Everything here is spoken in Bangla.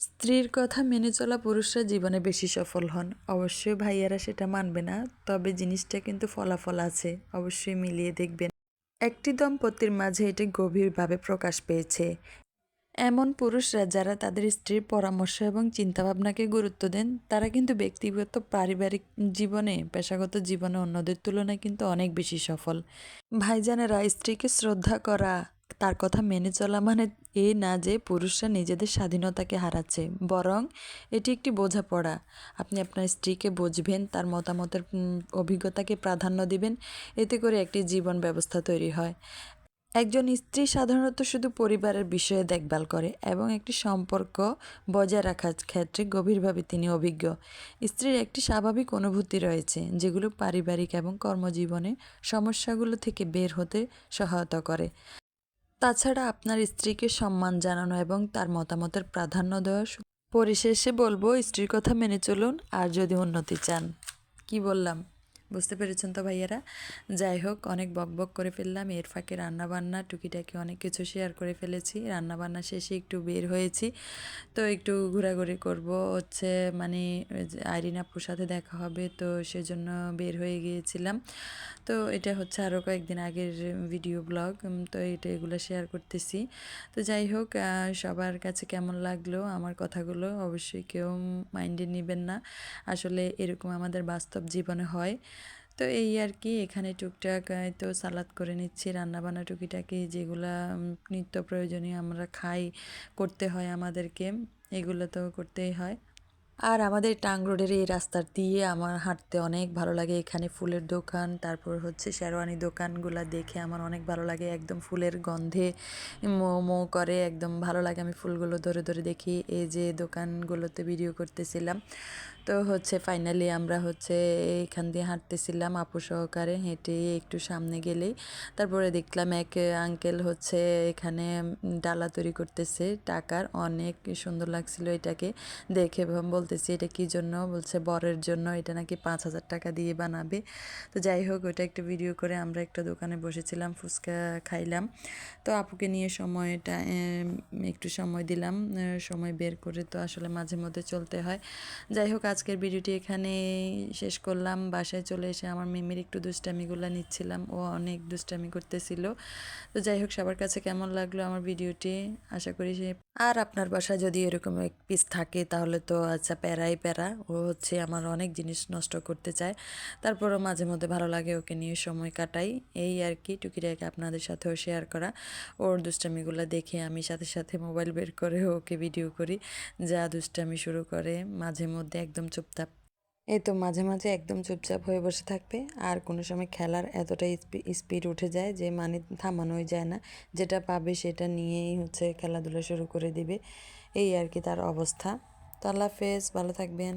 স্ত্রীর কথা মেনে চলা পুরুষরা জীবনে বেশি সফল হন। অবশ্যই ভাইয়ারা সেটা মানবে না, তবে জিনিসটা কিন্তু ফলাফল আছে, অবশ্যই মিলিয়ে দেখবেন। একটি দম্পতির মাঝে এটি গভীরভাবে প্রকাশ পেয়েছে। এমন পুরুষরা যারা তাদের স্ত্রীর পরামর্শ এবং চিন্তাভাবনাকে গুরুত্ব দেন, তারা কিন্তু ব্যক্তিগত পারিবারিক জীবনে, পেশাগত জীবনে অন্যদের তুলনায় কিন্তু অনেক বেশি সফল। ভাইজানেরা, স্ত্রীকে শ্রদ্ধা করা, তার কথা মেনে চলা মানে এই না যে পুরুষরা নিজেদের স্বাধীনতাকে হারাচ্ছে, বরং এটি একটি বোঝাপড়া। আপনি আপনার স্ত্রীকে বুঝবেন, তার মতামতের অভিজ্ঞতাকে প্রাধান্য দিবেন, এতে করে একটি জীবন ব্যবস্থা তৈরি হয়। একজন স্ত্রী সাধারণত শুধু পরিবারের বিষয়ে দেখভাল করে এবং একটি সম্পর্ক বজায় রাখার ক্ষেত্রে গভীরভাবে তিনি অভিজ্ঞ। স্ত্রীর একটি স্বাভাবিক অনুভূতি রয়েছে, যেগুলো পারিবারিক এবং কর্মজীবনে সমস্যাগুলো থেকে বের হতে সহায়তা করে। তাছাড়া আপনার স্ত্রীকে সম্মান জানানো এবং তার মতামতের প্রাধান্য দেওয়া। পরিশেষে বলবো, স্ত্রীর কথা মেনে চলুন আর যদি উন্নতি চান। কি বললাম বুঝতে পেরেছেন তো ভাইয়ারা? যাই হোক, অনেক বকবক করে ফেললাম। এর ফাঁকে রান্নাবান্না টুকিটাকি অনেক কিছু শেয়ার করে ফেলেছি। রান্নাবান্না শেষে একটু বের হয়েছি, তো একটু ঘোরাঘুরি করব হচ্ছে, মানে আইরিন আপুর সাথে দেখা হবে, তো সেজন্য বের হয়ে গিয়েছিলাম। তো এটা হচ্ছে আরও কয়েকদিন আগের ভিডিও ব্লগ, তো এগুলো শেয়ার করতেছি। তো যাই হোক, সবার কাছে কেমন লাগলো আমার কথাগুলো অবশ্যই কেউ মাইন্ডে নেবেন না। আসলে এরকম আমাদের বাস্তব জীবনে হয়। তো এই আর কি, এখানে টুকটাক তো সালাদ করে নিচ্ছি, রান্নাবান্না টুকিটাকি যেগুলা নিত্য প্রয়োজনীয় আমরা খাই, করতে হয় আমাদেরকে, এগুলো তো করতেই হয়। আর আমাদের টাং রোডের এই রাস্তা দিয়ে আমার হাঁটতে অনেক ভালো লাগে। এখানে ফুলের দোকান, তারপর হচ্ছে শেরওয়ানি দোকানগুলো দেখে আমার অনেক ভালো লাগে। একদম ফুলের গন্ধে মো করে, একদম ভালো লাগে। আমি ফুলগুলো ধরে ধরে দেখি। এই যে দোকানগুলোতে ভিডিও করতেছিলাম, তো হচ্ছে ফাইনালি আমরা হচ্ছে এইখান দিয়ে হাঁটতেছিলাম আপু সহকারে, হেঁটে একটু সামনে গেলেই তারপরে দেখলাম এক আঙ্কেল হচ্ছে এখানে ডালা তৈরি করতেছে টাকার। অনেক সুন্দর লাগছিল এটাকে দেখে। বলতেছি এটা কী জন্য, বলছে বরের জন্য, এটা নাকি 5,000 টাকা দিয়ে বানাবে। তো যাই হোক, ওটা একটা ভিডিও করে আমরা একটা দোকানে বসেছিলাম, ফুচকা খাইলাম। তো আপুকে নিয়ে সময়টা একটু সময় দিলাম, সময় বের করে তো আসলে মাঝে মধ্যে চলতে হয়। যাই হোক, আজকের ভিডিওটি এখানে শেষ করলাম। বাসায় চলে এসে আমার মিমির একটু দুষ্টামিগুলো নিচ্ছিলাম, ও অনেক দুষ্টামি করতেছিল। তো যাই হোক, সবার কাছে কেমন লাগলো আমার ভিডিওটি, আশা করি আর আপনার বাসায় যদি এরকম এক পিস থাকে তাহলে তো আচ্ছা, প্যারাই প্যারা। ও হচ্ছে আমার অনেক জিনিস নষ্ট করতে চায়, তারপরও মাঝে মধ্যে ভালো লাগে ওকে নিয়ে সময় কাটাই। এই আর কি, টুকিটাকি আপনাদের সাথেও শেয়ার করা। ওর দুষ্টামিগুলো দেখে আমি সাথে সাথে মোবাইল বের করে ওকে ভিডিও করি। যা দুষ্টামি শুরু করে মাঝে মধ্যে একদম চুপচাপ, এই তো মাঝে মাঝে একদম চুপচাপ হয়ে বসে থাকবে। আর কোনো সময় খেলার এতটাই স্পিড উঠে যায় যে মানে থামানোই যায় না, যেটা পাবে সেটা নিয়েই হচ্ছে খেলাধুলা শুরু করে দিবে। এই আর কি তার অবস্থা। তো আল্লাহ হাফেজ, ভালো থাকবেন।